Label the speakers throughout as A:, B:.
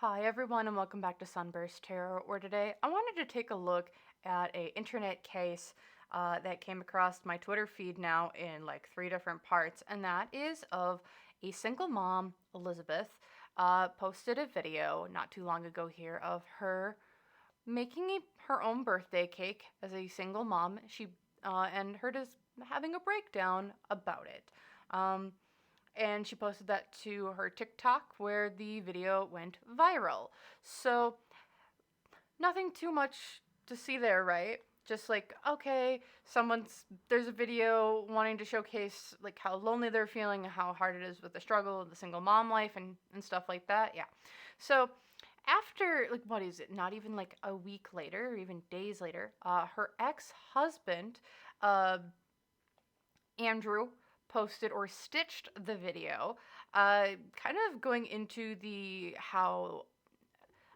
A: Hi everyone and welcome back to SunBurst Tarot, where today I wanted to take a look at a internet case that came across my Twitter feed now in like 3 different parts, and that is of a single mom, Elizabeth, posted a video not too long ago here of her making her own birthday cake as a single mom. She and her just having a breakdown about it. And she posted that to her TikTok, where the video went viral. So nothing too much to see there, right? Just like, okay, there's a video wanting to showcase like how lonely they're feeling, how hard it is with the struggle of the single mom life and stuff like that. Yeah. So after, like, what is it? Not even like a week later or even days later, her ex-husband, uh, Andrew, posted or stitched the video, kind of going into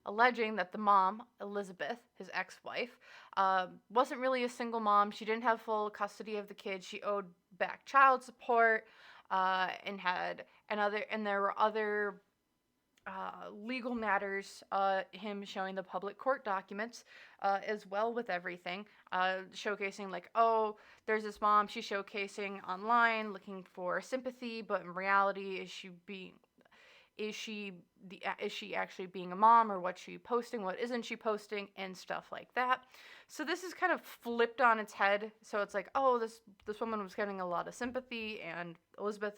A: alleging that the mom, Elizabeth, his ex-wife, wasn't really a single mom. She didn't have full custody of the kids. She owed back child support, and there were other legal matters, him showing the public court documents as well with everything, showcasing like, oh, there's this mom, she's showcasing online looking for sympathy, but in reality, is she actually being a mom, or what's she posting, what isn't she posting, and stuff like that. So this is kind of flipped on its head. So it's like, oh, this woman was getting a lot of sympathy, and Elizabeth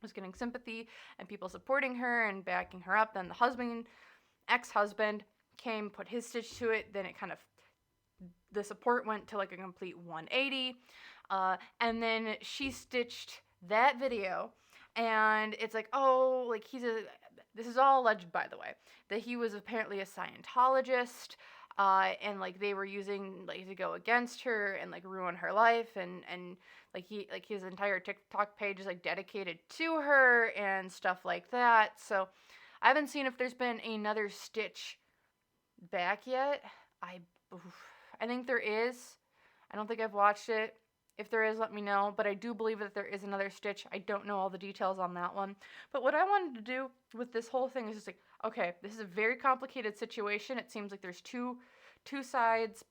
A: was getting sympathy and people supporting her and backing her up. Then the ex-husband came, put his stitch to it. Then the support went to like a complete 180. And then she stitched that video, and it's like, oh, like this is all alleged, by the way, that he was apparently a Scientologist, and like they were using like to go against her and like ruin her life, and like his entire TikTok page is like dedicated to her and stuff like that. So I haven't seen if there's been another stitch back yet. I think there is. I don't think I've watched it. If there is, let me know. But I do believe that there is another stitch. I don't know all the details on that one. But what I wanted to do with this whole thing is just like, okay, this is a very complicated situation. It seems like there's two sides.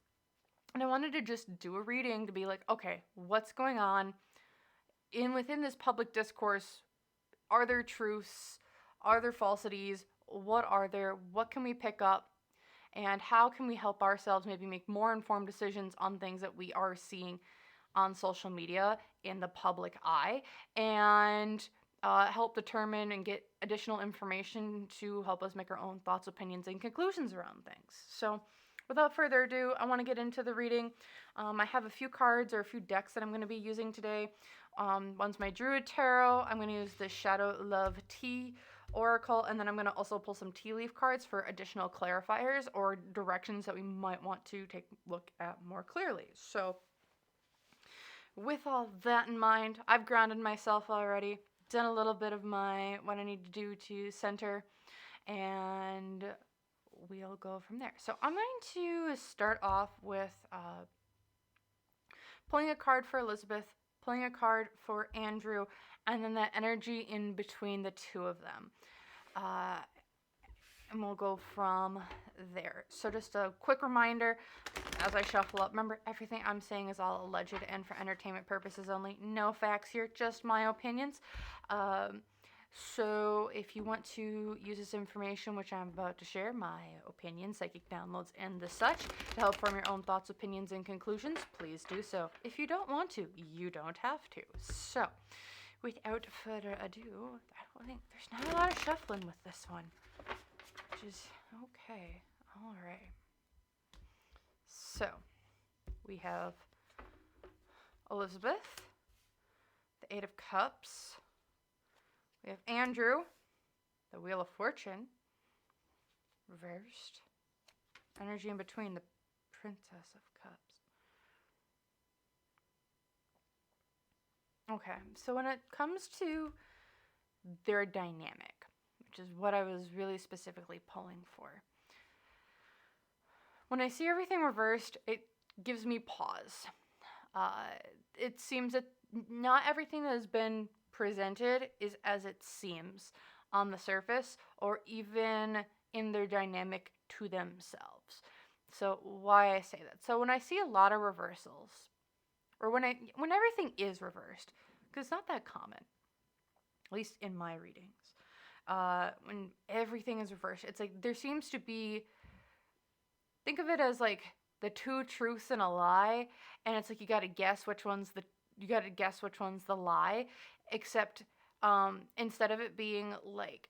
A: And I wanted to just do a reading to be like, okay, what's going on within this public discourse? Are there truths? Are there falsities? What are there? What can we pick up? And how can we help ourselves maybe make more informed decisions on things that we are seeing on social media in the public eye, and help determine and get additional information to help us make our own thoughts, opinions, and conclusions around things. So without further ado, I want to get into the reading. I have a few cards or a few decks that I'm going to be using today. One's my Druid Tarot. I'm going to use the Shadow Love Tea Oracle, and then I'm going to also pull some tea leaf cards for additional clarifiers or directions that we might want to take a look at more clearly. So with all that in mind, I've grounded myself already, done a little bit of what I need to do to center, and we'll go from there. So I'm going to start off with pulling a card for Elizabeth, pulling a card for Andrew, and then that energy in between the two of them. And we'll go from there. So just a quick reminder as I shuffle up, remember, everything I'm saying is all alleged and for entertainment purposes only. No facts here, just my opinions. So if you want to use this information, which I'm about to share, my opinions, psychic downloads, and the such, to help form your own thoughts, opinions, and conclusions, please do so. If you don't want to, you don't have to. So without further ado, I don't think there's not a lot of shuffling with this one, which is okay. All right. So we have Elizabeth, the Eight of Cups. We have Andrew, the Wheel of Fortune, reversed. Energy in between, the Princess of Cups. Okay, so when it comes to their dynamic, which is what I was really specifically pulling for, when I see everything reversed, it gives me pause. It seems that not everything that has been presented is as it seems on the surface, or even in their dynamic to themselves. So why I say that. So when I see a lot of reversals, or when everything is reversed, because it's not that common, at least in my readings. When everything is reversed, it's like there seems to be, think of it as like the two truths and a lie, and it's like you got to guess which one's the lie, except instead of it being like,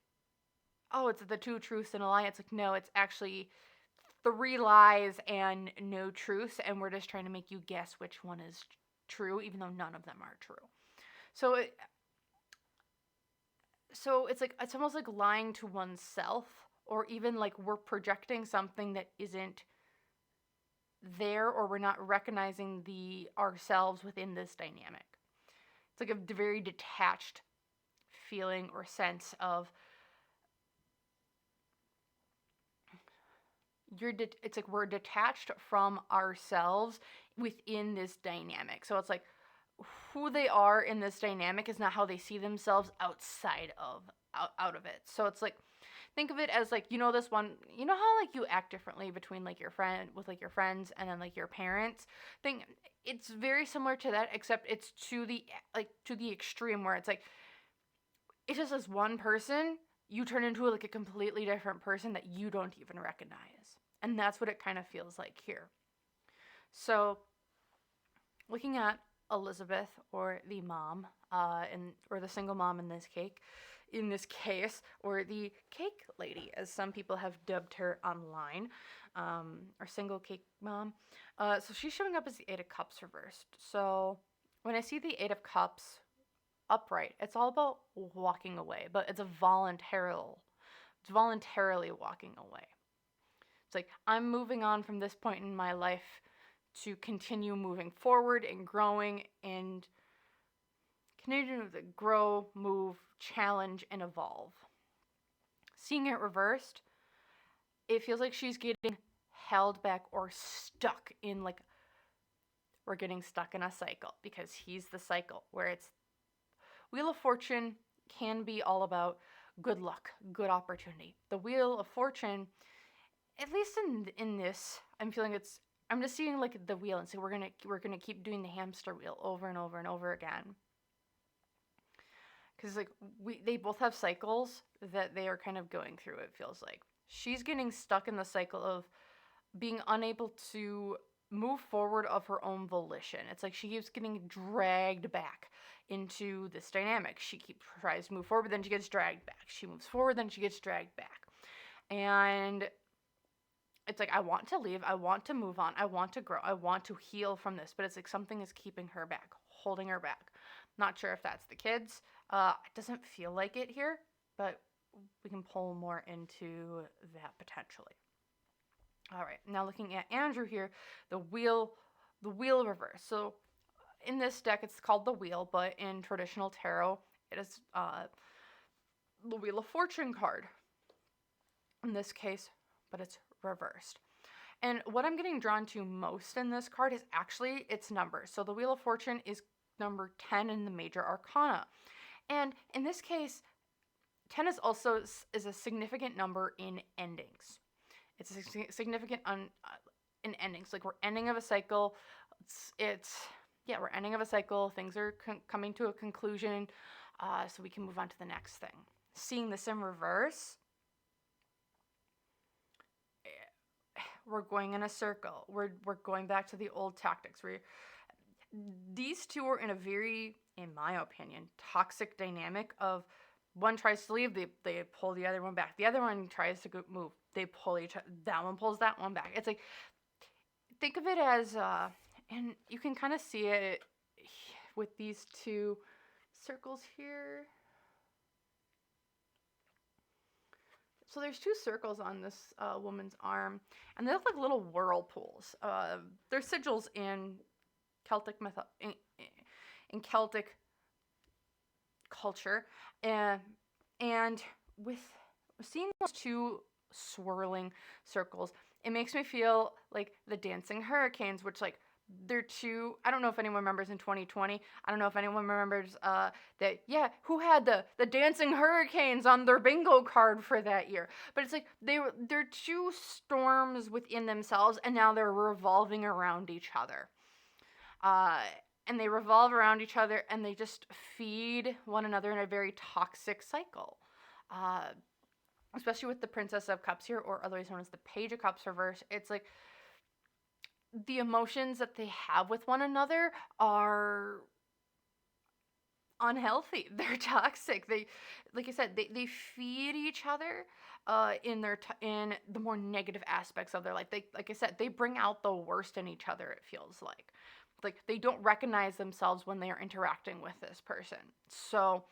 A: oh, it's the two truths and a lie, it's like, no, it's actually three lies and no truths, and we're just trying to make you guess which one is true, even though none of them are true. So it's like, it's almost like lying to oneself, or even like we're projecting something that isn't there, or we're not recognizing the ourselves within this dynamic. It's like a very detached feeling or sense of it's like we're detached from ourselves within this dynamic. So it's like who they are in this dynamic is not how they see themselves outside of out of it. So it's like, think of it as like, this one, how like you act differently between like your friend with like your friends and then like your parents thing. It's very similar to that, except it's to the extreme where it's like, it's just as one person, you turn into like a completely different person that you don't even recognize. And that's what it kind of feels like here. So looking at Elizabeth, or the mom, or the single mom in this case, or the cake lady, as some people have dubbed her online, or single cake mom. So she's showing up as the Eight of Cups reversed. So when I see the Eight of Cups upright, it's all about walking away, but it's voluntarily walking away. It's like, I'm moving on from this point in my life to continue moving forward and growing and continue to grow, move, challenge, and evolve. Seeing it reversed, it feels like she's getting held back or stuck in, like, we're getting stuck in a cycle, because he's the cycle where it's Wheel of Fortune can be all about good luck, good opportunity. The Wheel of Fortune, at least in this, I'm just seeing like the wheel, and so we're gonna keep doing the hamster wheel over and over and over again. Because like they both have cycles that they are kind of going through. It feels like she's getting stuck in the cycle of being unable to move forward of her own volition. It's like she keeps getting dragged back into this dynamic. She tries to move forward, then she gets dragged back. She moves forward, then she gets dragged back, and it's like, I want to leave, I want to move on, I want to grow, I want to heal from this, but it's like something is keeping her back, holding her back. Not sure if that's the kids. It doesn't feel like it here, but we can pull more into that potentially. All right, now looking at Andrew here, the wheel reverse. So in this deck, it's called the wheel, but in traditional tarot, it is the Wheel of Fortune card in this case, but it's reversed. And what I'm getting drawn to most in this card is actually its numbers. So the Wheel of Fortune is number 10 in the major arcana. And in this case, 10 is also is a significant number in endings. It's a significant in endings. Like, we're ending of a cycle. We're ending of a cycle. Things are coming to a conclusion, so we can move on to the next thing. Seeing this in reverse, we're going in a circle. We're going back to the old tactics. These two are in a very, in my opinion, toxic dynamic of one tries to leave, they pull the other one back. The other one tries to move, they pull each other. That one pulls that one back. It's like, think of it as, and you can kind of see it with these two circles here. So there's two circles on this woman's arm, and they look like little whirlpools. They're sigils in Celtic in Celtic culture, and with seeing those two swirling circles, it makes me feel like the dancing hurricanes, which like they're too. I don't know if anyone remembers in 2020. I don't know if anyone remembers that. Yeah, who had the dancing hurricanes on their bingo card for that year? But it's like they're two storms within themselves, and now they're revolving around each other. Uh, and they revolve around each other, and they just feed one another in a very toxic cycle. Uh, Especially with the Princess of Cups here, or otherwise known as the Page of Cups reverse. It's like the emotions that they have with one another are unhealthy. They're toxic. They, like I said, they feed each other in in the more negative aspects of their life. They, like I said, they bring out the worst in each other. It feels like they don't recognize themselves when they are interacting with this person. So,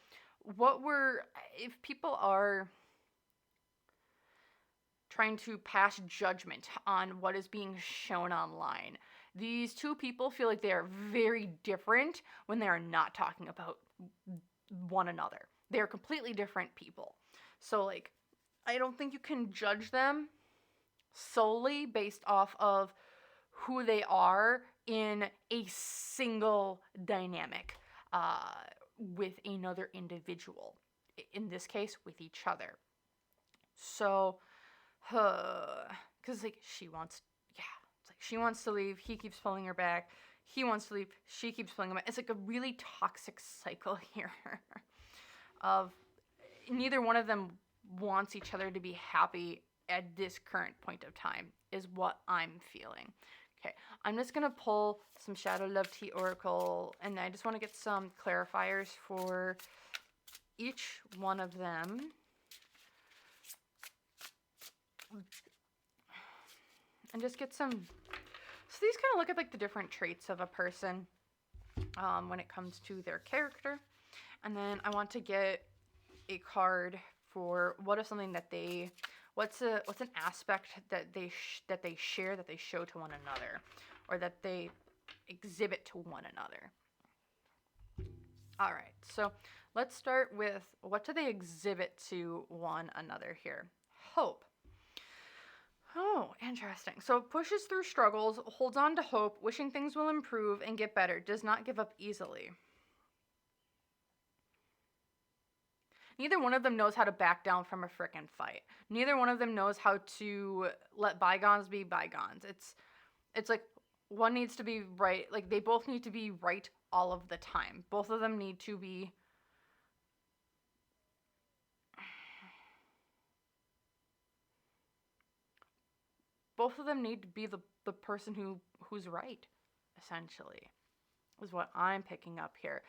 A: if people are trying to pass judgment on what is being shown online, these two people feel like they are very different when they are not talking about one another. They are completely different people. So, like, I don't think you can judge them solely based off of who they are in a single dynamic with another individual. In this case, with each other. So, because, like, she wants to leave, he keeps pulling her back, he wants to leave, she keeps pulling him back. It's like a really toxic cycle here of neither one of them wants each other to be happy at this current point of time, is what I'm feeling. Okay, I'm just gonna pull some Shadow Love Tea Oracle, and I just want to get some clarifiers for each one of them. And just get some. So these kind of look at like the different traits of a person when it comes to their character. And then I want to get a card for what is something that they, what's an aspect that they share, that they show to one another, or that they exhibit to one another. All right, so let's start with what do they exhibit to one another here? Hope. Oh, interesting. So pushes through struggles, holds on to hope, wishing things will improve and get better, does not give up easily. Neither one of them knows how to back down from a frickin' fight. Neither one of them knows how to let bygones be bygones. It's like one needs to be right. Like, they both need to be right all of the time. Both of them need to be the person who's right, essentially, is what I'm picking up here.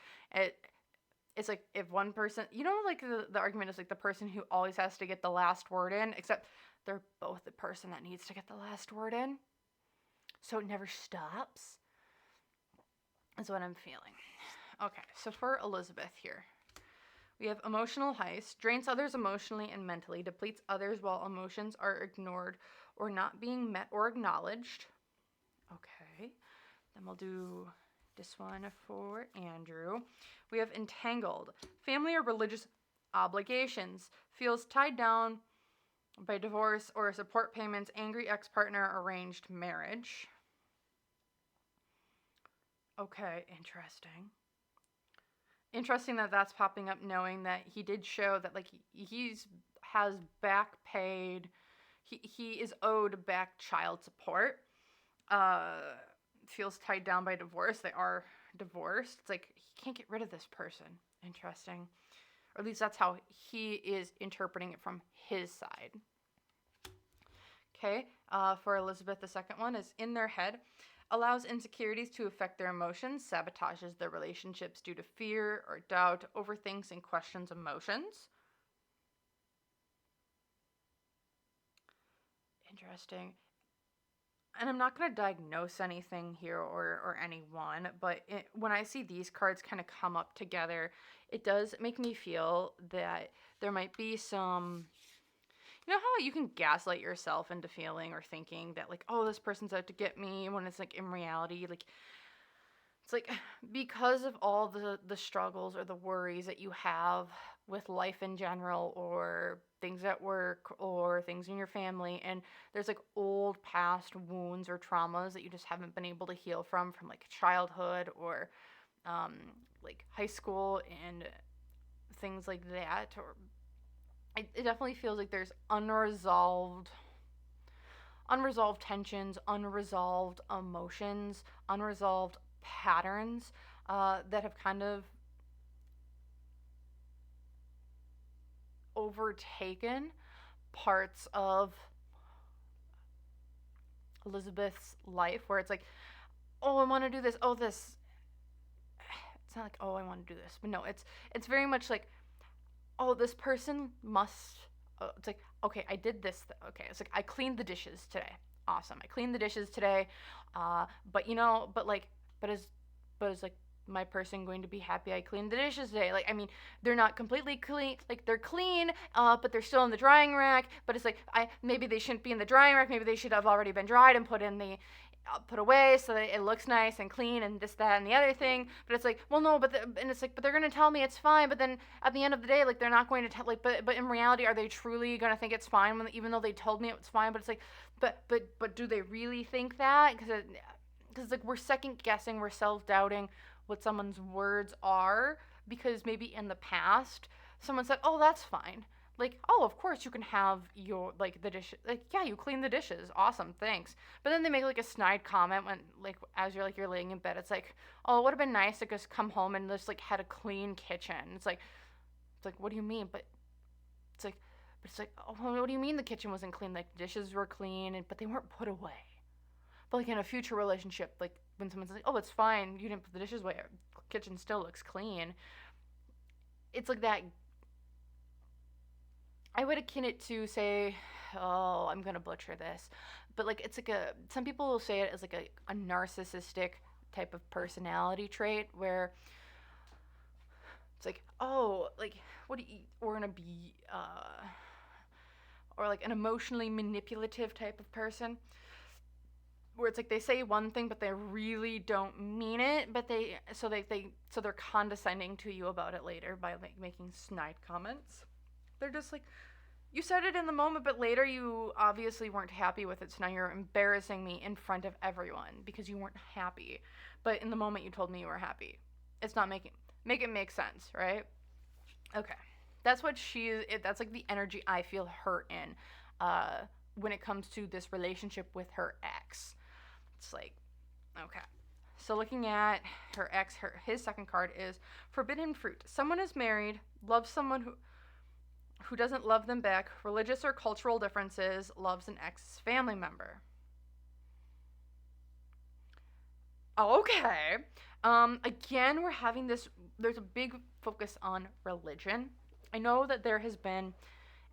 A: It's like if one person, like the argument is like the person who always has to get the last word in, except they're both the person that needs to get the last word in. So it never stops, is what I'm feeling. Okay, so for Elizabeth here, we have emotional heist, drains others emotionally and mentally, depletes others while emotions are ignored or not being met or acknowledged. Okay, then we'll do this one for Andrew. We have entangled, family or religious obligations, feels tied down by divorce or support payments, angry ex-partner, arranged marriage. Okay, interesting that that's popping up, knowing that he did show that, like, has back paid, he is owed back child support. Feels tied down by divorce. They are divorced. It's like he can't get rid of this person. Interesting. Or at least that's how he is interpreting it from his side. Okay, for Elizabeth, the second one is in their head. Allows insecurities to affect their emotions, sabotages their relationships due to fear or doubt, overthinks and questions emotions. Interesting. And I'm not going to diagnose anything here or anyone, but when I see these cards kind of come up together, it does make me feel that there might be some... You know how you can gaslight yourself into feeling or thinking that, like, oh, this person's out to get me, when it's like in reality, like, it's like, because of all the struggles or the worries that you have with life in general, or things at work, or things in your family, and there's like old past wounds or traumas that you just haven't been able to heal from like childhood, or um, like high school and things like that, or it definitely feels like there's unresolved tensions, unresolved emotions, unresolved patterns that have kind of overtaken parts of Elizabeth's life, where it's like, oh, I want to do this. Oh, this. It's not like, oh, I want to do this, but no, it's very much like, oh, this person must. It's like, okay, I did this. Okay, it's like, I cleaned the dishes today. Awesome, I cleaned the dishes today. But but is like my person going to be happy I cleaned the dishes today? Like, I mean, they're not completely clean. Like, they're clean, but they're still in the drying rack. But it's like, maybe they shouldn't be in the drying rack. Maybe they should have already been dried and put away so that it looks nice and clean and this, that, and the other thing. But it's like, well, no, and it's like, but they're gonna tell me it's fine. But then at the end of the day, like, they're not going to tell. Like, but in reality, are they truly gonna think it's fine even though they told me it was fine? But it's like, but do they really think that? Because like, we're second guessing, we're self doubting what someone's words are, because maybe in the past someone said, oh, that's fine. Like, oh, of course you can have your, like, the dish, like, yeah, you clean the dishes, awesome, thanks. But then they make like a snide comment when, like, as you're laying in bed, it's like, oh, it would have been nice to just come home and just like had a clean kitchen. It's like, what do you mean? But it's like, oh, what do you mean the kitchen wasn't clean? Like, dishes were clean, but they weren't put away. But like, in a future relationship, like, when someone's like, oh, it's fine, you didn't put the dishes away, the kitchen still looks clean. It's like that. I would akin it to, say, oh, I'm gonna butcher this, but like, it's like some people will say it as like a narcissistic type of personality trait, where it's like, oh, like, what do you, or gonna be, or like an emotionally manipulative type of person, where it's like they say one thing but they really don't mean it, but they're condescending to you about it later by like making snide comments. They're just like, you said it in the moment, but later you obviously weren't happy with it, so now you're embarrassing me in front of everyone because you weren't happy. But in the moment you told me you were happy. It's not make it make sense, right? Okay. That's that's like the energy I feel her in when it comes to this relationship with her ex. It's like, okay. So looking at her ex, his second card is Forbidden Fruit. Someone is married, loves someone who doesn't love them back, religious or cultural differences, loves an ex family member. Okay. Again, we're having there's a big focus on religion. I know that there has been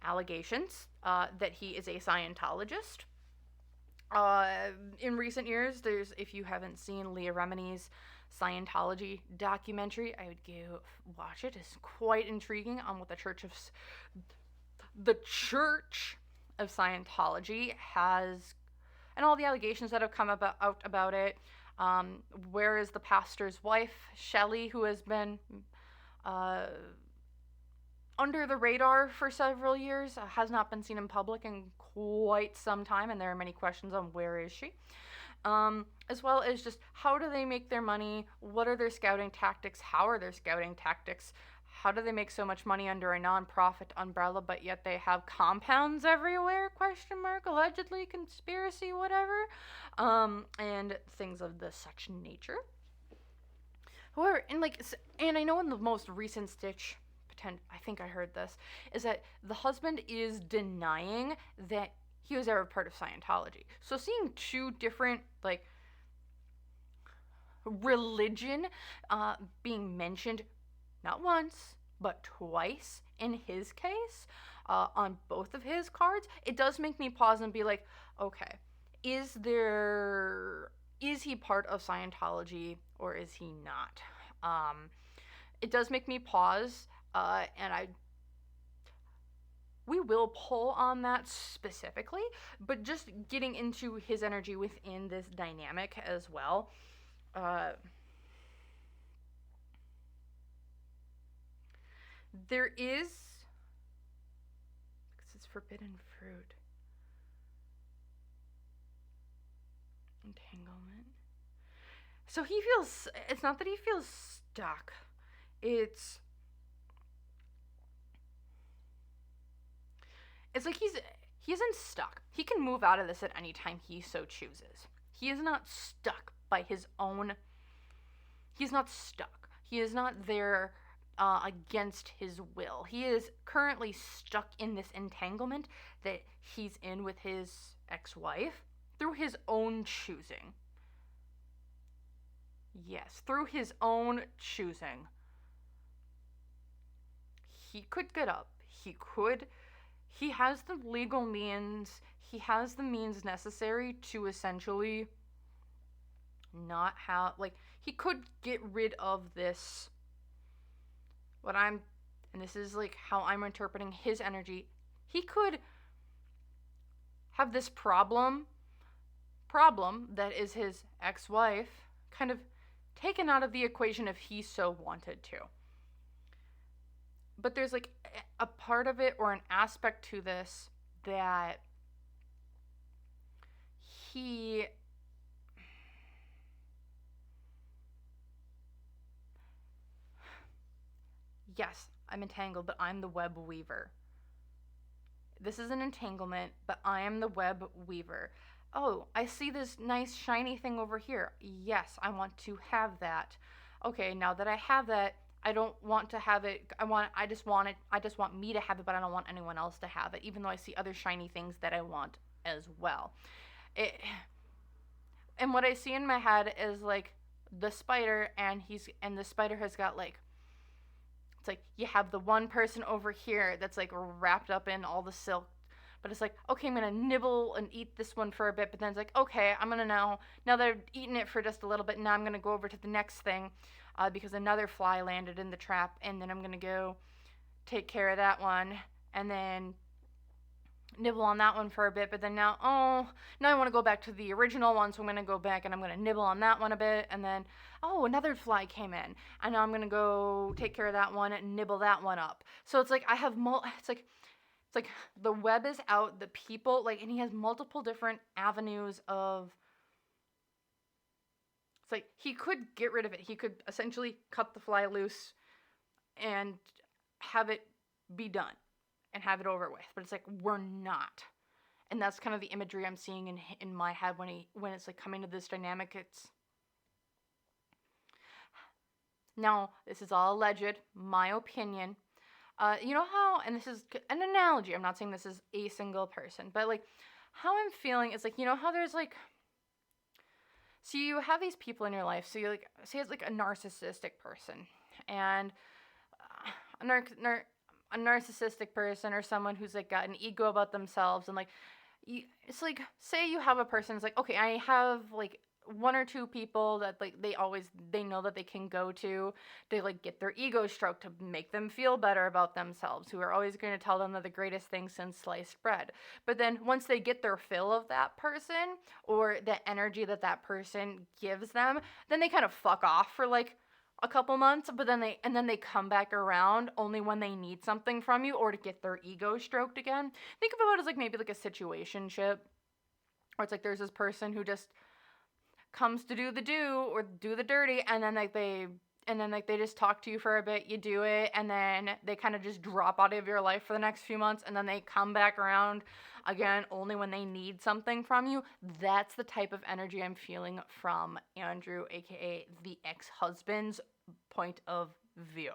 A: allegations that he is a Scientologist. In recent years, if you haven't seen Leah Remini's Scientology documentary, I would go watch it. It's quite intriguing on what the Church of Scientology has, and all the allegations that have come out about it. Where is the pastor's wife, Shelley, who has been under the radar for several years, has not been seen in public in quite some time, and there are many questions on where is she. As well as just, how do they make their money? What are their scouting tactics? How are their scouting tactics? How do they make so much money under a non-profit umbrella, but yet they have compounds everywhere? Question mark. Allegedly, conspiracy, whatever. And things of the such nature. However, and I know in the most recent stitch, I think I heard this, is that the husband is denying that he was ever part of Scientology. So seeing two different, like, religion being mentioned not once, but twice in his case, on both of his cards, it does make me pause and be like, okay, is he part of Scientology or is he not? It does make me pause, and we will pull on that specifically, but just getting into his energy within this dynamic as well. There is, because it's forbidden fruit. Entanglement. So he feels, it's not that he feels stuck. It's like he isn't stuck. He can move out of this at any time he so chooses. He is not stuck by his own. He's not stuck. He is not there against his will. He is currently stuck in this entanglement that he's in with his ex-wife through his own choosing. Yes, through his own choosing. He could get up. He has the legal means. He has the means necessary to essentially not have, like, he could get rid of this, and this is like how I'm interpreting his energy. He could have this problem that is his ex-wife kind of taken out of the equation if he so wanted to. But there's like a part of it or an aspect to this that yes, I'm entangled, but I'm the web weaver. This is an entanglement, but I am the web weaver. Oh, I see this nice shiny thing over here. Yes, I want to have that. Okay, now that I have that, I don't want to have it. I just want me to have it, but I don't want anyone else to have it, even though I see other shiny things that I want as well. And what I see in my head is like the spider, and the spider has got like, it's like you have the one person over here that's like wrapped up in all the silk, but it's like, okay, I'm gonna nibble and eat this one for a bit, but then it's like, okay, I'm gonna now that I've eaten it for just a little bit, now I'm gonna go over to the next thing, because another fly landed in the trap, and then I'm gonna go take care of that one, and then nibble on that one for a bit, but then now I want to go back to the original one, so I'm going to go back and I'm going to nibble on that one a bit, and then another fly came in, and now I'm going to go take care of that one and nibble that one up. So it's like I have it's like the web is out, the people, like, and he has multiple different avenues of, it's like he could get rid of it. He could essentially cut the fly loose and have it be done and have it over with, but it's like we're not, and that's kind of the imagery I'm seeing in my head when it's like coming to this dynamic. It's now, this is all alleged, my opinion. You know how, and this is an analogy, I'm not saying this is a single person, but like how I'm feeling is like, you know how there's like, so you have these people in your life, so you like, say it's like a narcissistic person, and a narcissistic person, or someone who's like got an ego about themselves, and like it's like, say you have a person who's like, okay, I have like one or two people that like they know that they can go to like get their ego stroked to make them feel better about themselves, who are always going to tell them they're the greatest thing since sliced bread. But then once they get their fill of that person, or the energy that person gives them, then they kind of fuck off for like a couple months, but then they come back around only when they need something from you, or to get their ego stroked again. Think about it as like maybe like a situationship, or it's like there's this person who just comes to do the dirty, and then they just talk to you for a bit, you do it, and then they kind of just drop out of your life for the next few months, and then they come back around again only when they need something from you. That's the type of energy I'm feeling from Andrew, aka the ex-husband's point of view.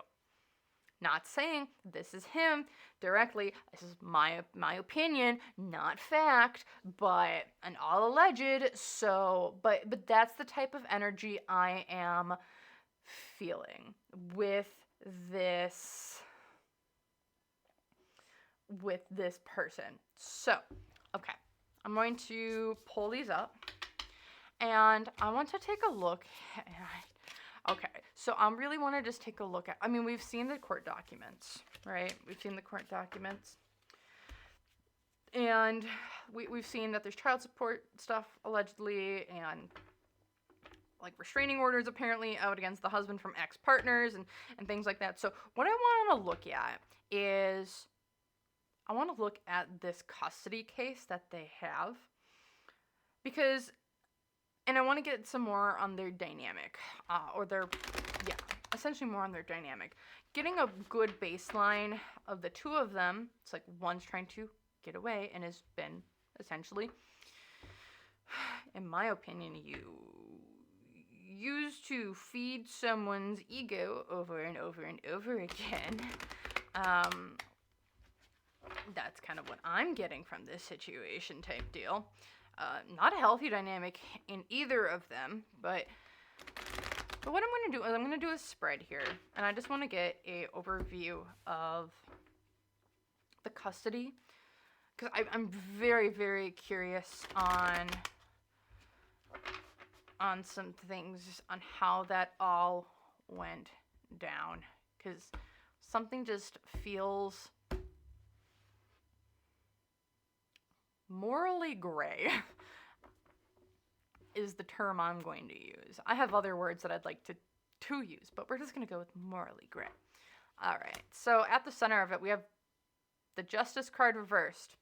A: Not saying this is him directly. This is my opinion, not fact, but and all alleged. So, but that's the type of energy I am feeling with this person. So, okay, I'm going to pull these up, and I want to take a look at, okay, so I really want to just take a look at, I mean, we've seen the court documents, right? We've seen the court documents, and we've seen that there's child support stuff allegedly, and like restraining orders apparently out against the husband from ex-partners and things like that. So what I want to look at is I want to look at this custody case that they have, because, and I want to get some more on their dynamic, essentially more on their dynamic. Getting a good baseline of the two of them. It's like one's trying to get away and has been essentially, in my opinion, used to feed someone's ego over and over and over again. That's kind of what I'm getting from this situation type deal. Not a healthy dynamic in either of them, but what I'm going to do is I'm going to do a spread here, and I just want to get a overview of the custody, because I'm very, very curious on some things on how that all went down, because something just feels morally gray is the term I'm going to use. I have other words that I'd like to use, but we're just going to go with morally gray. All right, so at the center of it, we have the justice card reversed.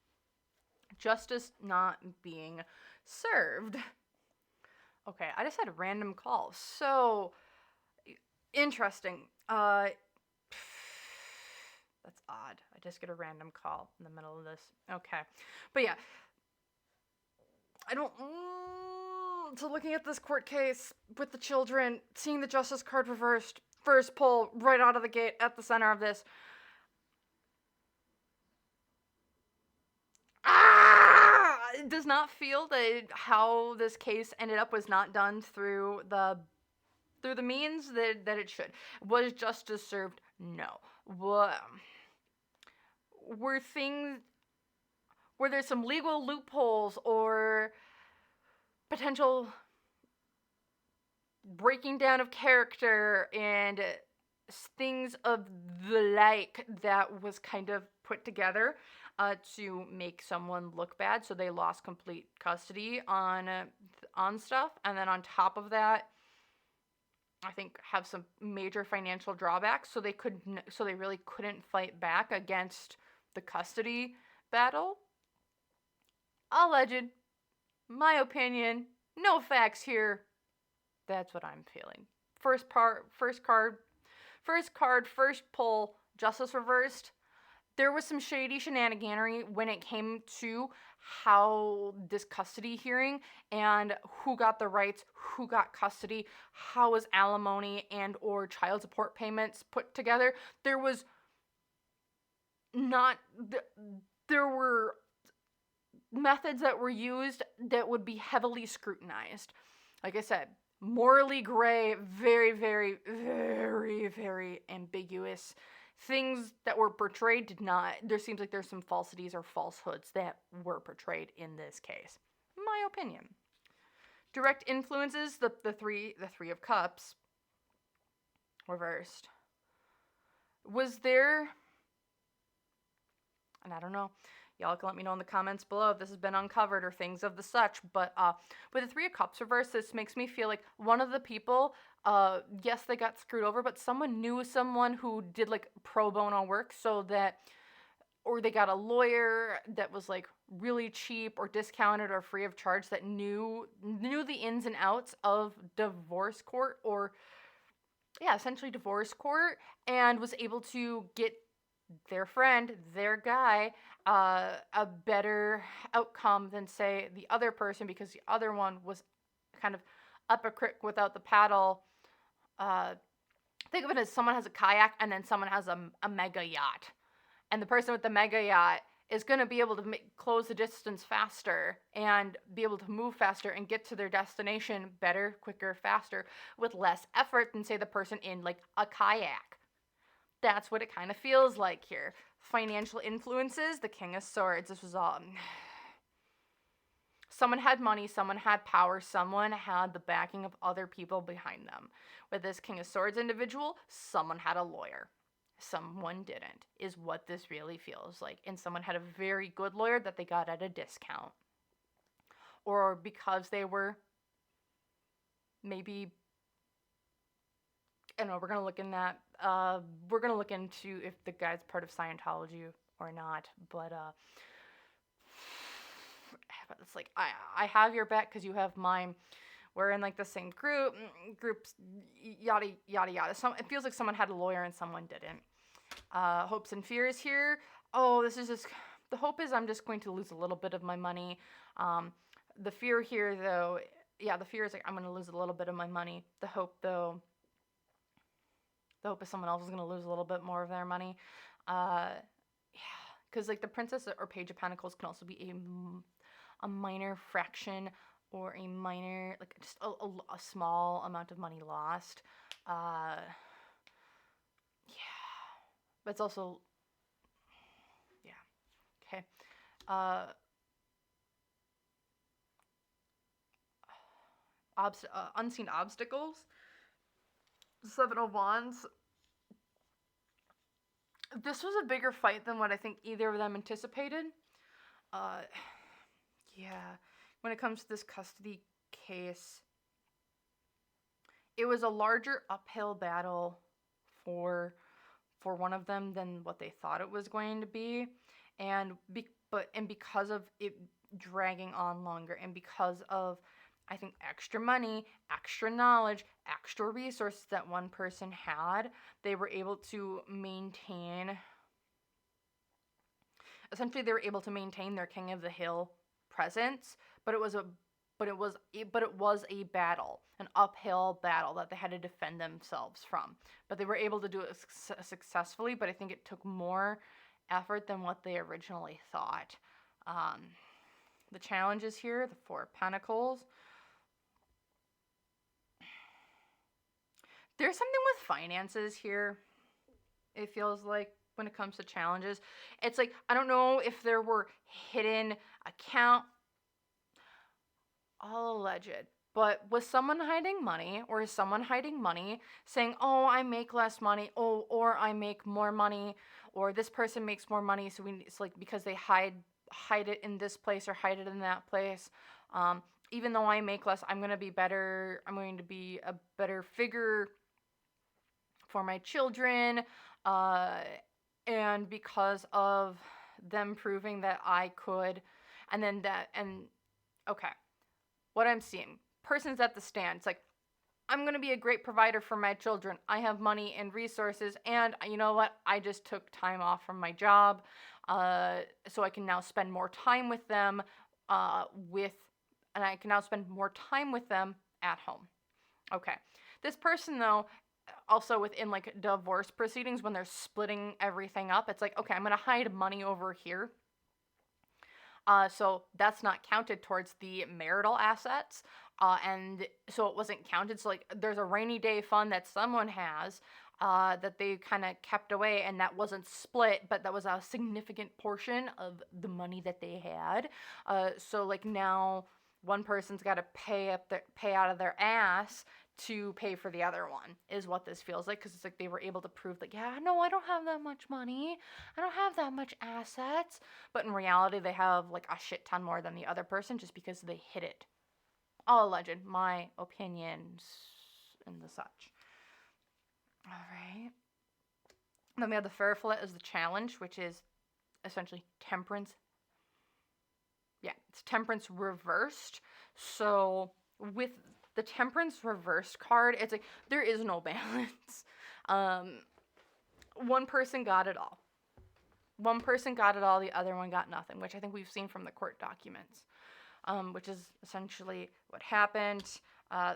A: Justice not being served. Okay, I just had a random call. So, interesting. That's odd. I just get a random call in the middle of this. Okay. But yeah. I don't... So looking at this court case with the children, seeing the justice card reversed, first pull right out of the gate at the center of this. It does not feel that how this case ended up was not done through the means that it should. Was justice served? No. Were there some legal loopholes or potential breaking down of character and things of the like that was kind of put together to make someone look bad, so they lost complete custody on stuff, and then on top of that, I think have some major financial drawbacks, so they really couldn't fight back against the custody battle. Alleged, my opinion, no facts here. That's what I'm feeling. First card, first pull, justice reversed. There was some shady shenaniganery when it came to how this custody hearing and who got the rights, who got custody, how was alimony and or child support payments put together. There were methods that were used that would be heavily scrutinized. Like I said, morally gray, very, very, very, very ambiguous. Things that were portrayed did not. There seems like there's some falsities or falsehoods that were portrayed in this case. My opinion. Direct influences, the three of cups reversed. Was there, and I don't know, y'all can let me know in the comments below if this has been uncovered or things of the such, but with the Three of Cups reversed, this makes me feel like one of the people, yes, they got screwed over, but someone knew someone who did like pro bono work, so that, or they got a lawyer that was like really cheap or discounted or free of charge that knew the ins and outs of divorce court, or yeah, essentially divorce court, and was able to get their friend, their guy, a better outcome than, say, the other person, because the other one was kind of up a creek without the paddle. Think of it as someone has a kayak and then someone has a mega yacht. And the person with the mega yacht is going to be able to close the distance faster and be able to move faster and get to their destination better, quicker, faster, with less effort than, say, the person in, like, a kayak. That's what it kind of feels like here. Financial influences, the King of Swords. This was all... Someone had money, someone had power, someone had the backing of other people behind them. With this King of Swords individual, someone had a lawyer. Someone didn't, is what this really feels like. And someone had a very good lawyer that they got at a discount. Or because they were maybe, I don't know, we're gonna look into if the guy's part of Scientology or not, but it's like, I have your back because you have mine. We're in like the same groups, yada yada yada. It feels like someone had a lawyer and someone didn't. Hopes and fears here. Oh, this is just, the hope is I'm just going to lose a little bit of my money. The fear here, though, yeah, the fear is like I'm going to lose a little bit of my money. The hope, though, the hope is someone else is going to lose a little bit more of their money. Yeah, because like the Princess or Page of Pentacles can also be a minor fraction or a minor, like just a small amount of money lost. Yeah, but it's also, yeah, okay. Unseen obstacles. 7 of Wands. This was a bigger fight than what I think either of them anticipated. Yeah, when it comes to this custody case, it was a larger uphill battle for one of them than what they thought it was going to be, and because of it dragging on longer, and because of, I think, extra money, extra knowledge, extra resources that one person had, they were able to maintain. Essentially, they were able to maintain their King of the Hill presence, but it was a battle, an uphill battle that they had to defend themselves from. But they were able to do it successfully, but I think it took more effort than what they originally thought. The challenges here, the 4 of Pentacles. There's something with finances here, it feels like, when it comes to challenges. It's like, I don't know if there were hidden account, all alleged, but was someone hiding money, or is someone hiding money saying, oh, I make less money, oh, or I make more money, or this person makes more money, so it's like because they hide it in this place or hide it in that place. Even though I make less, I'm going to be better. I'm going to be a better figure for my children. And because of them proving that I could, okay, what I'm seeing, person's at the stand. It's like, I'm going to be a great provider for my children. I have money and resources, and you know what? I just took time off from my job, so I can now spend more time with them, and I can now spend more time with them at home. Okay. This person, though, also within like divorce proceedings, when they're splitting everything up, it's like, okay, I'm going to hide money over here. So that's not counted towards the marital assets. And so it wasn't counted. So like there's a rainy day fund that someone has, that they kind of kept away, and that wasn't split, but that was a significant portion of the money that they had. So like now one person's got to pay out of their ass to pay for the other one, is what this feels like, because it's like they were able to prove like, yeah, no, I don't have that much money, I don't have that much assets, but in reality they have like a shit ton more than the other person, just because they hid it. All alleged, my opinions and the such. All right. Then we have the Fairflet as the challenge, which is essentially temperance. Yeah, it's temperance reversed. So with the temperance reversed card, it's like there is no balance. One person got it all. One person got it all, the other one got nothing, which I think we've seen from the court documents, which is essentially what happened.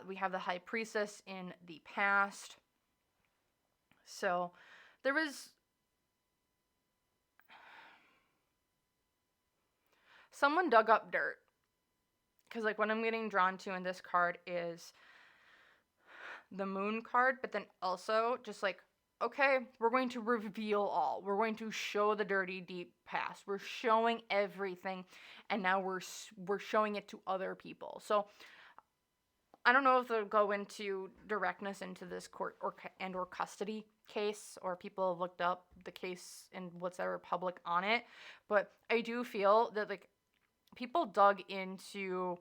A: We have the High Priestess in the past. So there was someone dug up dirt. Because like what I'm getting drawn to in this card is the Moon card, but then also just like, okay, we're going to reveal all. We're going to show the dirty, deep past. We're showing everything, and now we're showing it to other people. So I don't know if they'll go into directness into this court or custody case, or people have looked up the case and what's ever public on it, but I do feel that like people dug into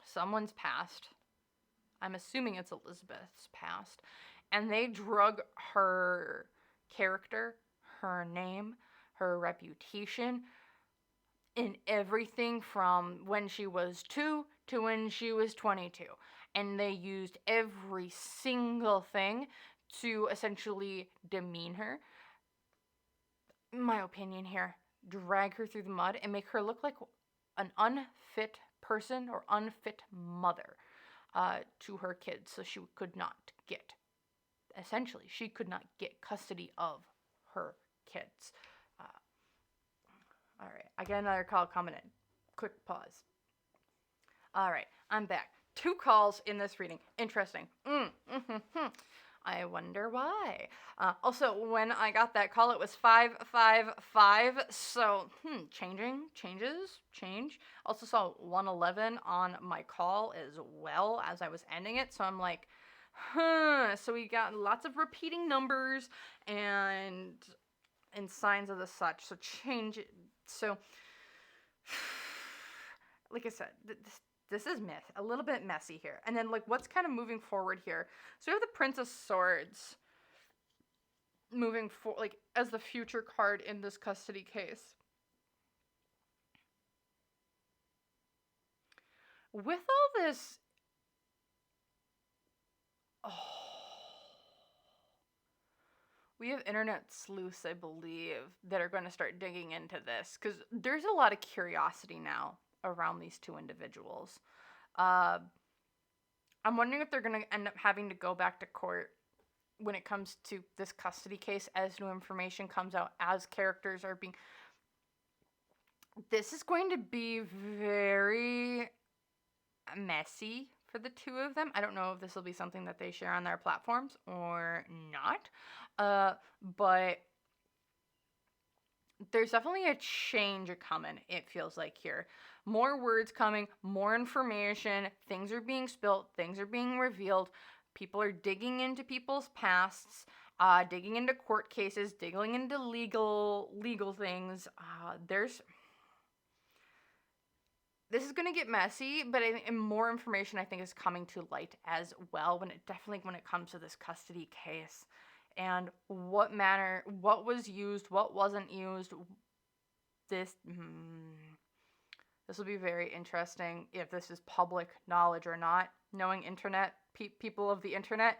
A: someone's past. I'm assuming it's Elizabeth's past. And they drug her character, her name, her reputation, in everything from when she was 2 to when she was 22. And they used every single thing to essentially demean her. My opinion here, drag her through the mud and make her look like an unfit person or unfit mother to her kids, so she could not get, essentially, she could not get custody of her kids. All right, I get another call coming in. Quick pause. All right, I'm back. 2 calls in this reading. Interesting. I wonder why. Also, when I got that call, it was 555. So, change. Also saw 111 on my call as well as I was ending it. So I'm like, So we got lots of repeating numbers and signs of the such. So change it. So, like I said, this is a little bit messy here. And then, like, what's kind of moving forward here? So we have the Prince of Swords moving forward, like, as the future card in this custody case. With all this... we have internet sleuths, I believe, that are going to start digging into this. Because there's a lot of curiosity now around these 2 individuals. I'm wondering if they're going to end up having to go back to court when it comes to this custody case as new information comes out, as characters are being... This is going to be very messy for the 2 of them. I don't know if this will be something that they share on their platforms or not. But there's definitely a change coming, it feels like here. More words coming, more information, things are being spilt, things are being revealed. People are digging into people's pasts, digging into court cases, digging into legal things. This is going to get messy, but more information, I think, is coming to light as well when it comes to this custody case. And what was used, what wasn't used. This will be very interesting if this is public knowledge or not. Knowing internet, people of the internet,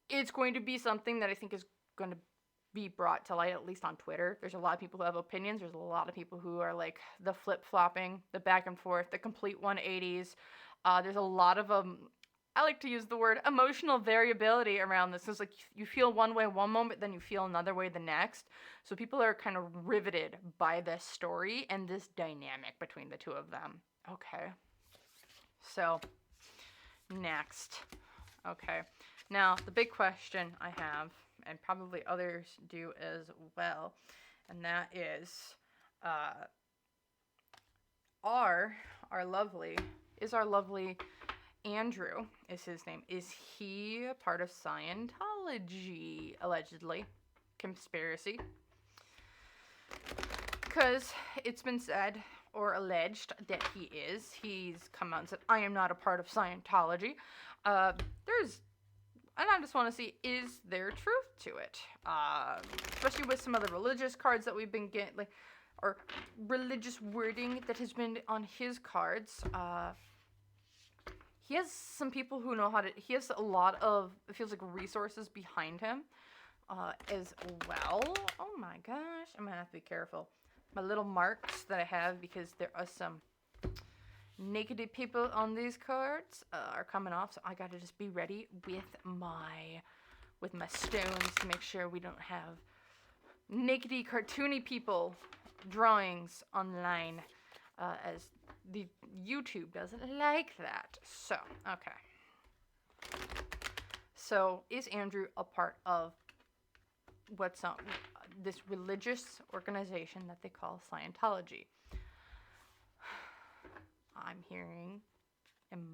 A: it's going to be something that I think is going to be brought to light, at least on Twitter. There's a lot of people who have opinions. There's a lot of people who are like the flip-flopping, the back and forth, the complete 180s. There's a lot of I like to use the word emotional variability around this. It's like you feel one way one moment, then you feel another way the next. So people are kind of riveted by this story and this dynamic between the 2 of them. Okay. So, next. Okay. Now, the big question I have, and probably others do as well, and that is, our lovely Andrew is his name. Is he a part of Scientology, allegedly? Conspiracy? Because it's been said or alleged that he is. He's come out and said, I am not a part of Scientology. And I just want to see, is there truth to it? Especially with some of the religious cards that we've been getting, like, or religious wording that has been on his cards. He has some people who know how to... He has a lot of, it feels like, resources behind him as well. Oh my gosh. I'm going to have to be careful. My little marks that I have, because there are some naked people on these cards, are coming off. So I got to just be ready with my stones to make sure we don't have nakedy, cartoony people drawings online, as the YouTube doesn't like that. So, okay. So, is Andrew a part of what's on this religious organization that they call Scientology? I'm hearing, and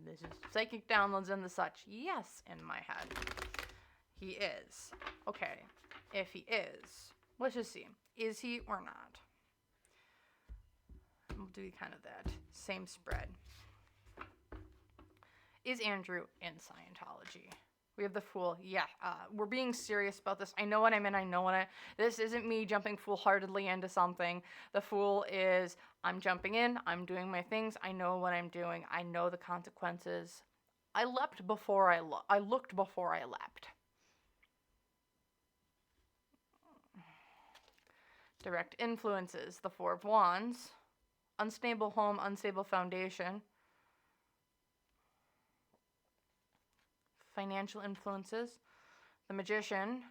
A: this is psychic downloads and the such, yes, in my head. He is. Okay, if he is, let's just see. Is he or not? We'll do kind of that same spread. Is Andrew in Scientology? We have the Fool. Yeah, we're being serious about this. I know what I'm in. I know what This isn't me jumping foolhardily into something. The Fool is, I'm jumping in. I'm doing my things. I know what I'm doing. I know the consequences. I leapt before I looked before I leapt. Direct influences. The Four of Wands. Unstable home, unstable foundation. Financial influences. The Magician.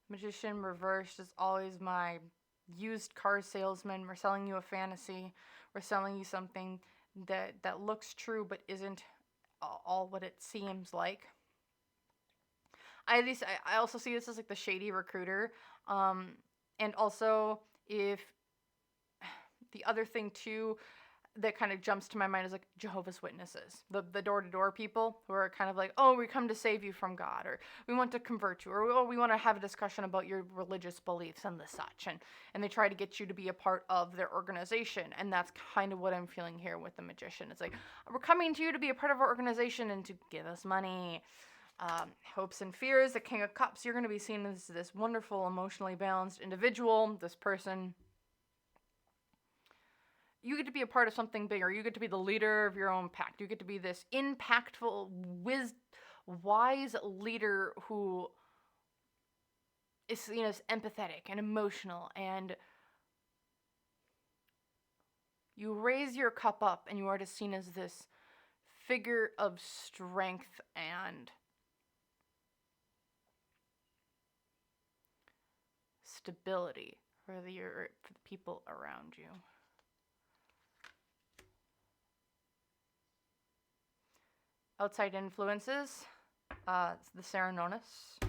A: Magician reversed is always my used car salesman. We're selling you a fantasy. We're selling you something that looks true but isn't all what it seems like. I also see this as like the shady recruiter. And also, if the other thing too that kind of jumps to my mind is like Jehovah's Witnesses, the door-to-door people who are kind of like, oh, we come to save you from God, or we want to convert you, or oh, we want to have a discussion about your religious beliefs and the such, and they try to get you to be a part of their organization. And that's kind of what I'm feeling here with the Magician. It's like, we're coming to you to be a part of our organization and to give us money. Hopes and fears. The King of Cups, you're going to be seen as this wonderful, emotionally balanced individual, this person. You get to be a part of something bigger. You get to be the leader of your own pact. You get to be this impactful, wise leader who is seen as empathetic and emotional. And you raise your cup up and you are seen as this figure of strength and stability for the people around you. Outside influences. It's the Serenonus.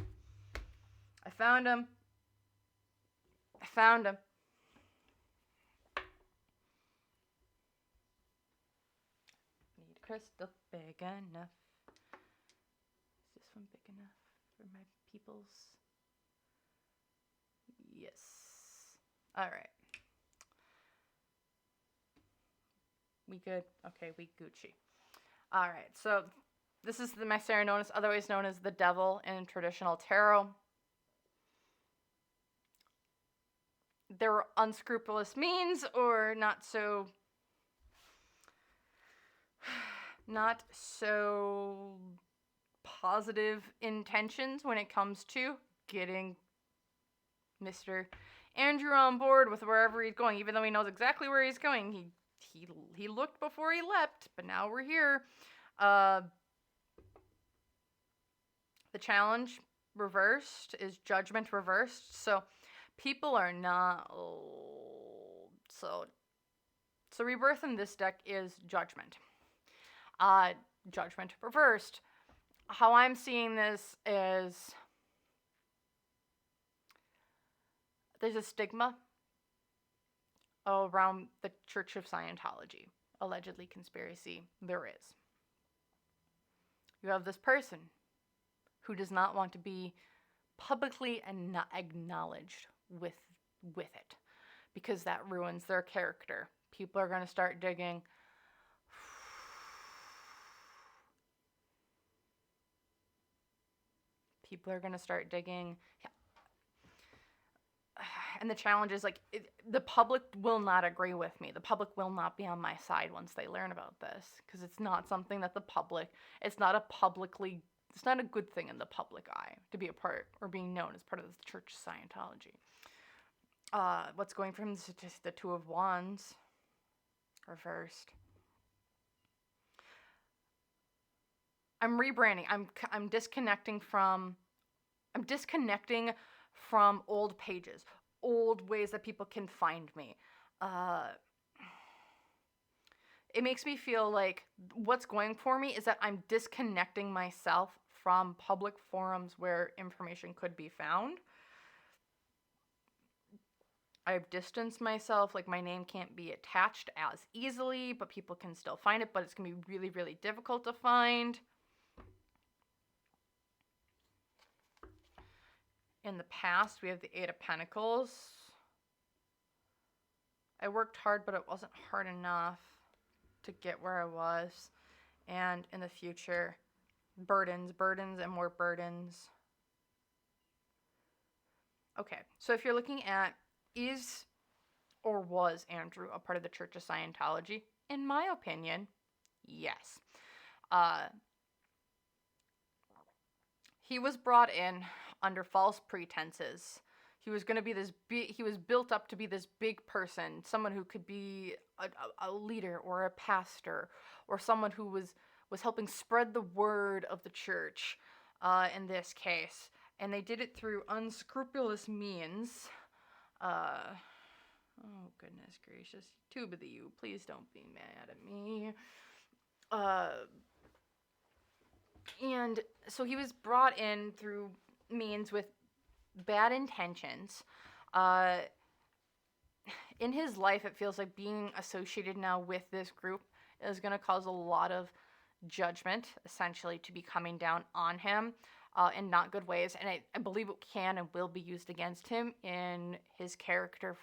A: I found him. Need a crystal big enough. Is this one big enough for my peoples? Yes. Alright. We good? Okay, we Gucci. Alright, so this is my Serenonus, otherwise known as the Devil in traditional tarot. There were unscrupulous means or not so positive intentions when it comes to getting Mr. Andrew on board with wherever he's going, even though he knows exactly where he's going. He looked before he leapt, but now we're here. The Challenge reversed is Judgment reversed. So people are not so Rebirth in this deck is Judgment. Judgment reversed. How I'm seeing this is there's a stigma around the Church of Scientology. Allegedly conspiracy. There is. You have this person who does not want to be publicly and not acknowledged with it, because that ruins their character. People are going to start digging. And the challenge is like the public will not agree with me. The public will not be on my side once they learn about this, because it's not something that it's not a good thing in the public eye to be a part or being known as part of the Church of Scientology. What's going from just the Two of Wands reversed. I'm rebranding. I'm disconnecting from old pages, old ways that people can find me. It makes me feel like what's going for me is that I'm disconnecting myself from public forums where information could be found. I've distanced myself, like my name can't be attached as easily, but people can still find it, but it's going to be really, really difficult to find. In the past, we have the Eight of Pentacles. I worked hard, but it wasn't hard enough to get where I was. And in the future, burdens, burdens, and more burdens. Okay, so if you're looking at is or was Andrew a part of the Church of Scientology? In my opinion, yes. Uh, he was brought in under false pretenses. He was going to be this big, he was built up to be this big person, someone who could be a leader or a pastor or someone who was helping spread the word of the church in this case. And they did it through unscrupulous means. Oh, goodness gracious. Tube of the U, please don't be mad at me. And so he was brought in through means with bad intentions. In his life, it feels like being associated now with this group is going to cause a lot of judgment, essentially, to be coming down on him in not good ways. And I believe it can and will be used against him in his character,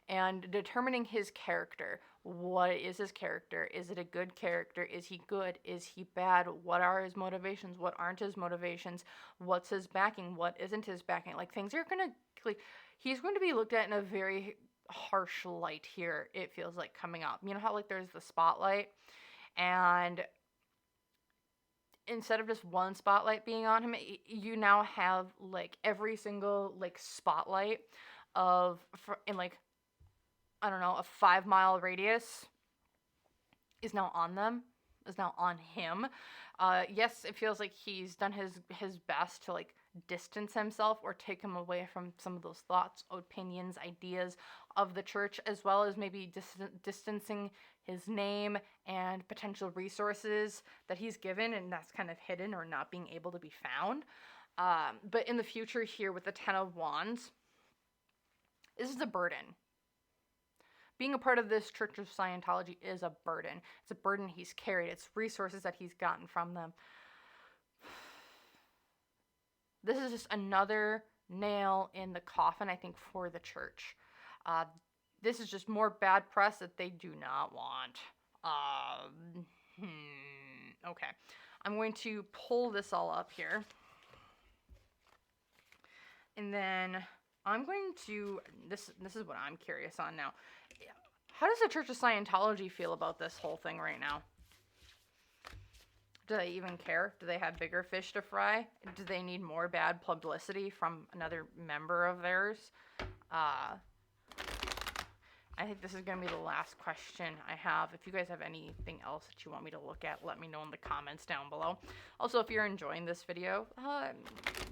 A: and determining his character. What is his character? Is it a good character? Is he good? Is he bad? What are his motivations? What aren't his motivations? What's his backing? What isn't his backing? Like, things are going to, like, he's going to be looked at in a very harsh light here, it feels like, coming up. You know how, like, there's the spotlight, and instead of just one spotlight being on him, you now have, like, every single, like, spotlight in, like, I don't know, a 5-mile radius is now on them, is now on him. Yes, it feels like he's done his best to, like, distance himself or take him away from some of those thoughts, opinions, ideas of the church, as well as maybe distancing his name and potential resources that he's given, and that's kind of hidden or not being able to be found. But in the future here with the Ten of Wands, this is a burden. Being a part of this Church of Scientology is a burden. It's a burden he's carried. It's resources that he's gotten from them. This is just another nail in the coffin, I think, for the church. This is just more bad press that they do not want. Okay. I'm going to pull this all up here. And then I'm going to, this is what I'm curious on now. How does the Church of Scientology feel about this whole thing right now? Do they even care? Do they have bigger fish to fry? Do they need more bad publicity from another member of theirs? I think this is going to be the last question I have. If you guys have anything else that you want me to look at, let me know in the comments down below. Also, if you're enjoying this video,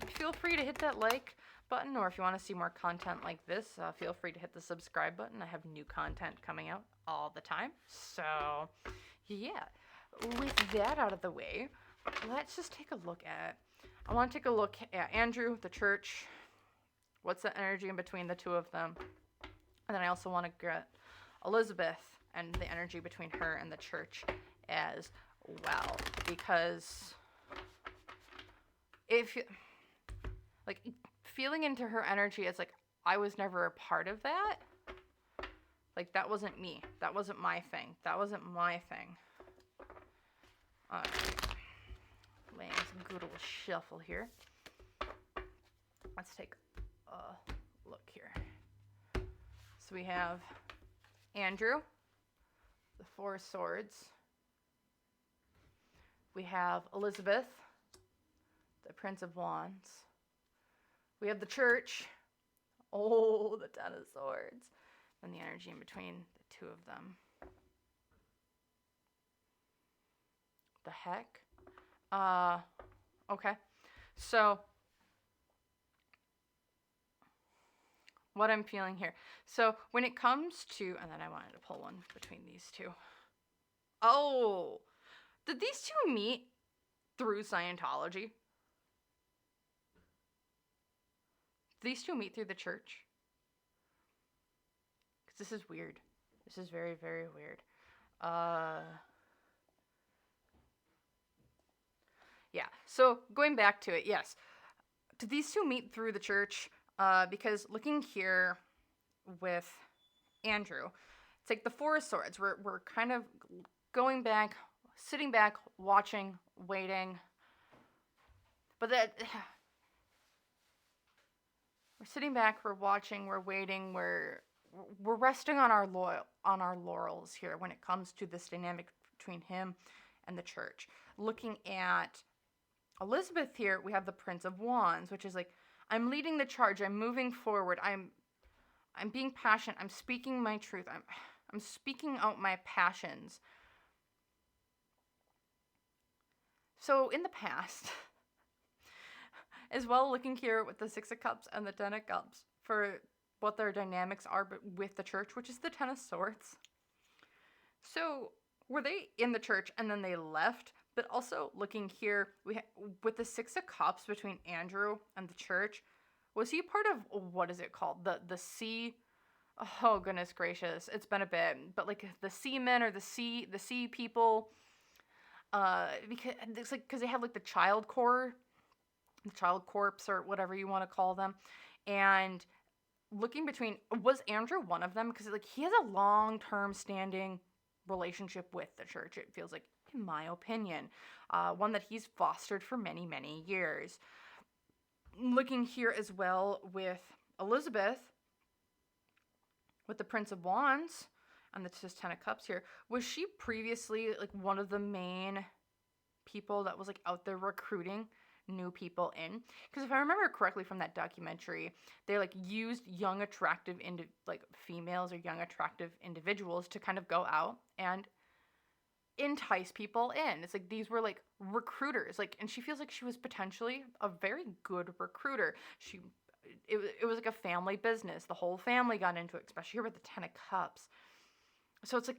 A: feel free to hit that like button, or if you want to see more content like this, feel free to hit the subscribe button. I have new content coming out all the time. So, yeah. With that out of the way, let's just take a look at, I want to take a look at Andrew, the church, what's the energy in between the two of them, and then I also want to get Elizabeth and the energy between her and the church as well, because if, like, feeling into her energy, it's like, I was never a part of that, like, that wasn't me, that wasn't my thing, that wasn't my thing. Alright, laying some good old shuffle here. Let's take a look here. So we have Andrew, the Four of Swords. We have Elizabeth, the Prince of Wands. We have the Church, oh, the Ten of Swords, and the energy in between the two of them. The heck? Okay. So, what I'm feeling here. So, when it comes to, and then I wanted to pull one between these two. Oh! Did these two meet through Scientology? Did these two meet through the church? Because this is weird. This is very, very weird. Yeah, so going back to it, yes. Did these two meet through the church? Because looking here with Andrew. It's like the Four of Swords. We're kind of going back, sitting back, watching, waiting. But that we're sitting back, we're watching, we're waiting, we're resting on our laurels here when it comes to this dynamic between him and the church. Looking at Elizabeth here, we have the Prince of Wands, which is like, I'm leading the charge, I'm moving forward, I'm being passionate, I'm speaking my truth, I'm speaking out my passions. So in the past, as well, looking here with the Six of Cups and the Ten of Cups for what their dynamics are with the church, which is the Ten of Swords. So were they in the church and then they left? But also looking here, with the Six of Cups between Andrew and the church, was he part of, what is it called? The sea? Oh, goodness gracious. It's been a bit. But like the seamen or the sea people, because it's like, because they have like the child corps or whatever you want to call them. And looking between, was Andrew one of them? Because like he has a long-term standing relationship with the church, it feels like, in my opinion. One that he's fostered for many, many years. Looking here as well with Elizabeth, with the Prince of Wands and the Ten of Cups here, was she previously like one of the main people that was like out there recruiting new people in? Because if I remember correctly from that documentary, they like used young attractive females or young attractive individuals to kind of go out and entice people in. It's like these were like recruiters, like, and she feels like she was potentially a very good recruiter. It was like a family business. The whole family got into it, especially here with the Ten of Cups. So it's like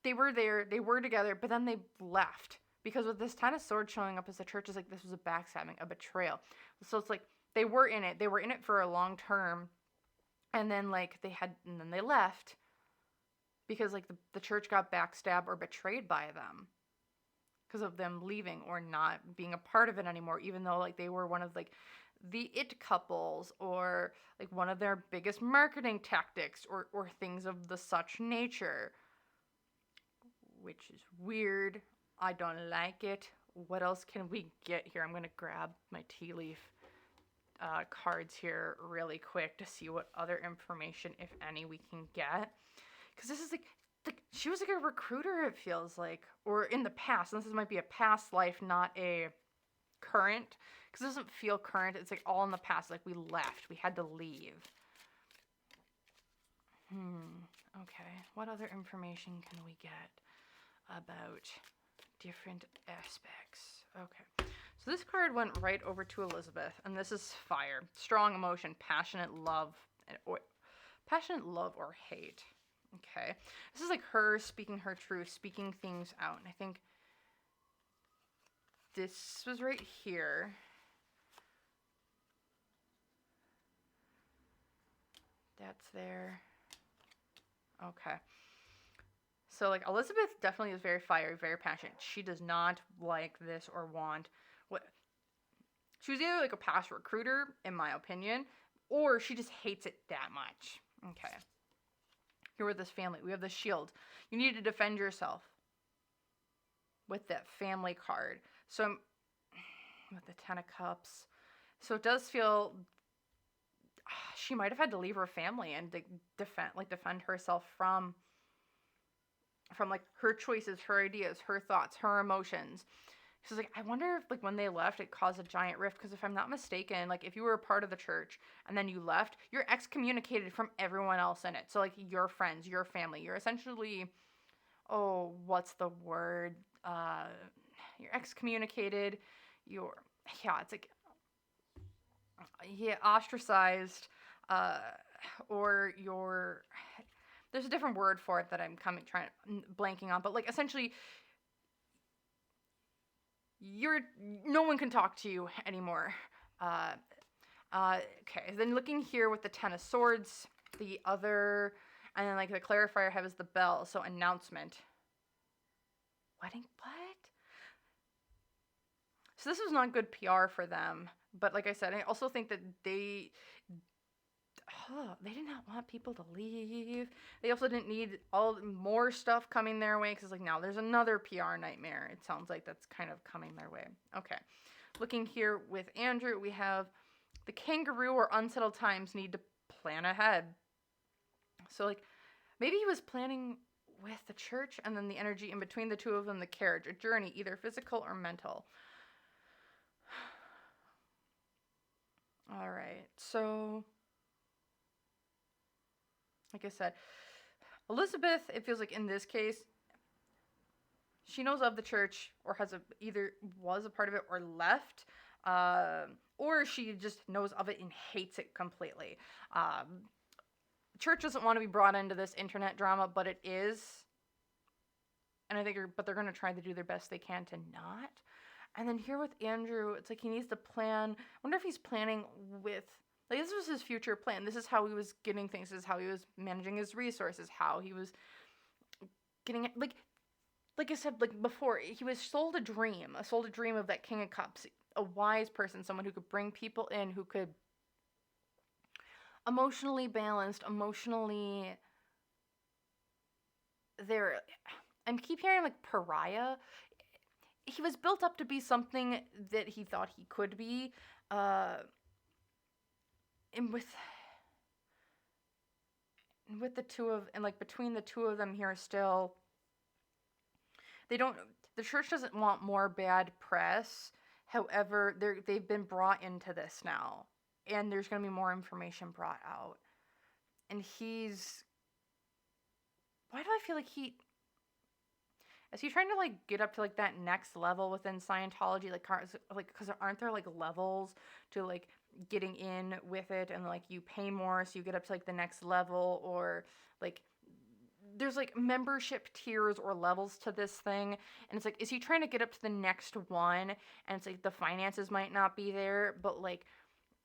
A: they were there, they were together, but then they left. Because with this Ten of Swords showing up as the church, is like this was a backstabbing, a betrayal. So it's like they were in it for a long term, and then they left because like the church got backstabbed or betrayed by them because of them leaving or not being a part of it anymore, even though like they were one of like the it couples or like one of their biggest marketing tactics or things of the such nature, which is weird. I don't like it. What else can we get here? I'm going to grab my tea leaf cards here really quick to see what other information, if any, we can get. Because this is like she was like a recruiter, it feels like. Or in the past. And this might be a past life, not a current. Because it doesn't feel current. It's like all in the past. Like we left. We had to leave. Okay. What other information can we get about different aspects? Okay. So this card went right over to Elizabeth, and this is fire. Strong emotion, passionate love or hate. Okay. This is like her speaking her truth, speaking things out. And I think this was right here. That's there. Okay. So, like, Elizabeth definitely is very fiery, very passionate. She does not like this or want what... She was either, like, a past recruiter, in my opinion, or she just hates it that much. Okay. Here with this family, we have the shield. You need to defend yourself with that family card. So, with the Ten of Cups. So, it does feel... She might have had to leave her family and defend herself from like her choices, her ideas, her thoughts, her emotions. She's like, I wonder if like when they left it caused a giant rift, because if I'm not mistaken, like if you were a part of the church and then you left, you're excommunicated from everyone else in it. So like your friends, your family, you're essentially, oh, what's the word? You're excommunicated. It's like, ostracized, or there's a different word for it that I'm blanking on, but like essentially no one can talk to you anymore. Okay, then looking here with the Ten of Swords, and then like the clarifier I have is the bell, so announcement. Wedding, what? So this was not good PR for them, but like I said, I also think that they did not want people to leave. They also didn't need all more stuff coming their way, because like now there's another PR nightmare. It sounds like that's kind of coming their way. Okay. Looking here with Andrew, we have the kangaroo or unsettled times need to plan ahead. So like maybe he was planning with the church, and then the energy in between the two of them, the carriage, a journey, either physical or mental. All right. So like I said, Elizabeth, it feels like in this case, she knows of the church or either was a part of it or left, or she just knows of it and hates it completely. Church doesn't want to be brought into this internet drama, but it is, and I think, but they're going to try to do their best they can to not. And then here with Andrew, it's like he needs to plan. I wonder if he's planning with, like, this was his future plan. This is how he was getting things. This is how he was managing his resources. How he was getting, like I said, like before, he was sold a dream of that King of Cups, a wise person, someone who could bring people in, who could emotionally balanced, emotionally there. I keep hearing like pariah. He was built up to be something that he thought he could be, and with the two of, and like between the two of them here still, the church doesn't want more bad press. However, they've been brought into this now, and there's going to be more information brought out. And why do I feel like is he trying to like get up to like that next level within Scientology? Like, because aren't there like levels to like getting in with it, and like you pay more so you get up to like the next level, or like there's like membership tiers or levels to this thing, and it's like, is he trying to get up to the next one? And it's like the finances might not be there, but like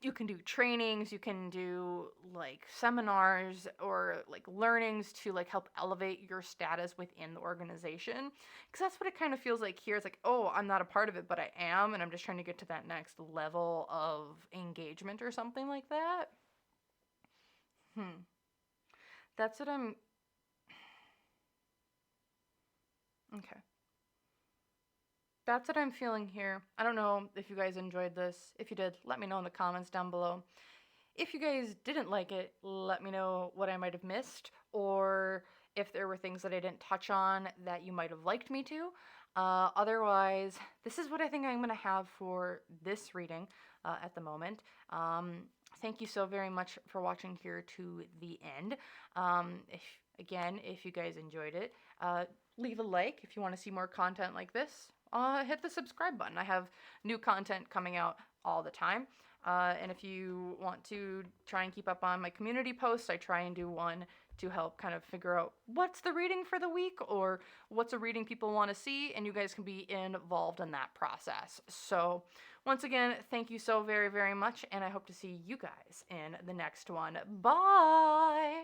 A: you can do trainings, you can do like seminars or like learnings to like help elevate your status within the organization, because that's what it kind of feels like here. It's like, oh, I'm not a part of it, but I am, and I'm just trying to get to that next level of engagement or something like that. That's what I'm okay. That's what I'm feeling here. I don't know if you guys enjoyed this. If you did, let me know in the comments down below. If you guys didn't like it, let me know what I might have missed, or if there were things that I didn't touch on that you might have liked me to. Otherwise, this is what I think I'm going to have for this reading at the moment. Thank you so very much for watching here to the end. If you guys enjoyed it, leave a like. If you want to see more content like this, hit the subscribe button. I have new content coming out all the time. And if you want to try and keep up on my community posts, I try and do one to help kind of figure out what's the reading for the week, or what's a reading people want to see, and you guys can be involved in that process. So once again, thank you so very, very much, and I hope to see you guys in the next one. Bye!